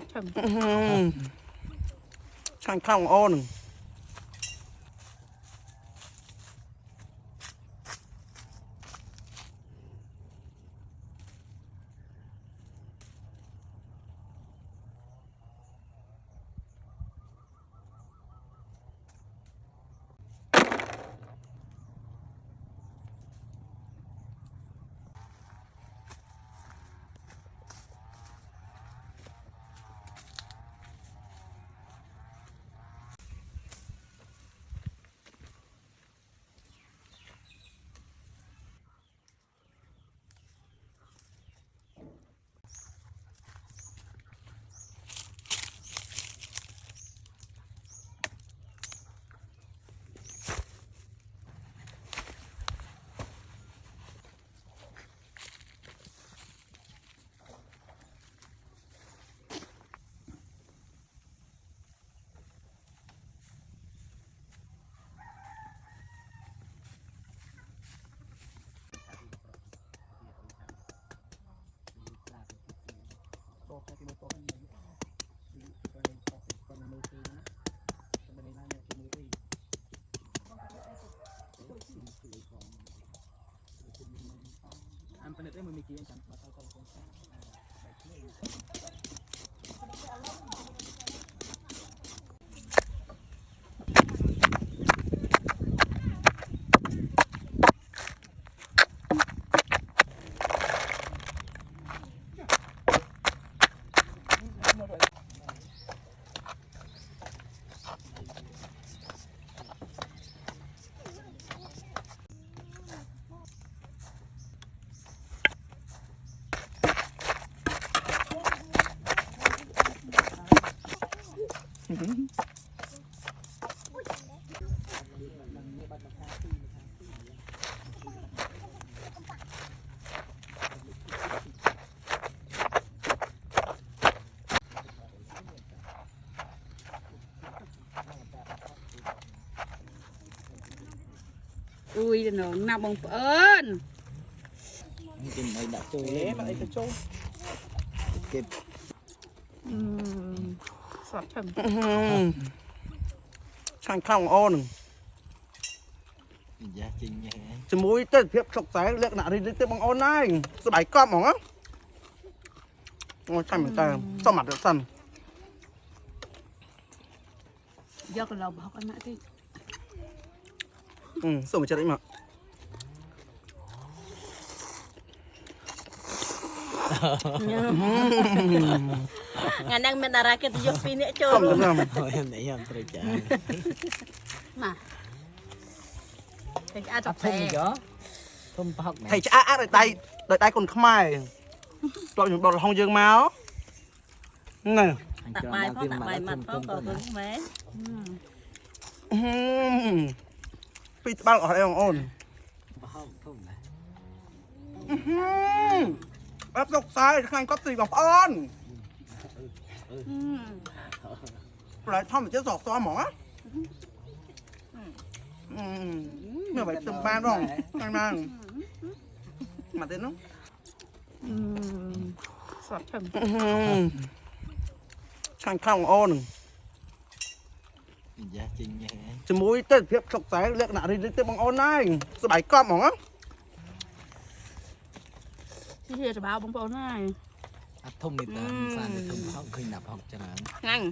ดถึงช่างข้างโอนPenetnya memikirkan kan bakal kalau ui nó nằm bằng ơn tìm mày đã chơi mà ấy cái chỗ kịp สดถึงช่างข้างโอนgiá trình nhé จมูกเต้นเพียบสกแสเลือกหนาที่เต้นบังโอนได้สบายก้อมหรอโอ้ใช่เหมือนกันสมัครเดือดสั่น do cái lòng học ăn nãy đi สู้มันจะได้มา ngày đang bên Đà kia thì dục pin nữa ต้ chơi ม luôn น้ำ em nãy em trời trả mà thì ai chọc thơm tè gì đó thơm bọc ไทยจะอ้าเลยได้คนขมายเราอยู่บนห้องยืงเมาส์นี่ tặng bài phó tặng bài mặt phó còn cứng mé ปีบ้านออกได้ของโอน bọc thơm này รับสกซ้ายข้างก็ตีของโอนหลายท่อมจะสอกซ้อมหมอเมื่อไหร่ตึมบ้านร้องนั่งมาเต้นน้อง สดถึง ช่างข้างโอน giá trình nhé จมูกเต้นเพียบสกแสเลือกหนาที่เต้นบังโอนได้สบายก้อมหรอ ที่เธอจะบ้าบังโปน่า thơm thì ta san thì thơm học khơi nạp học cho nó ngang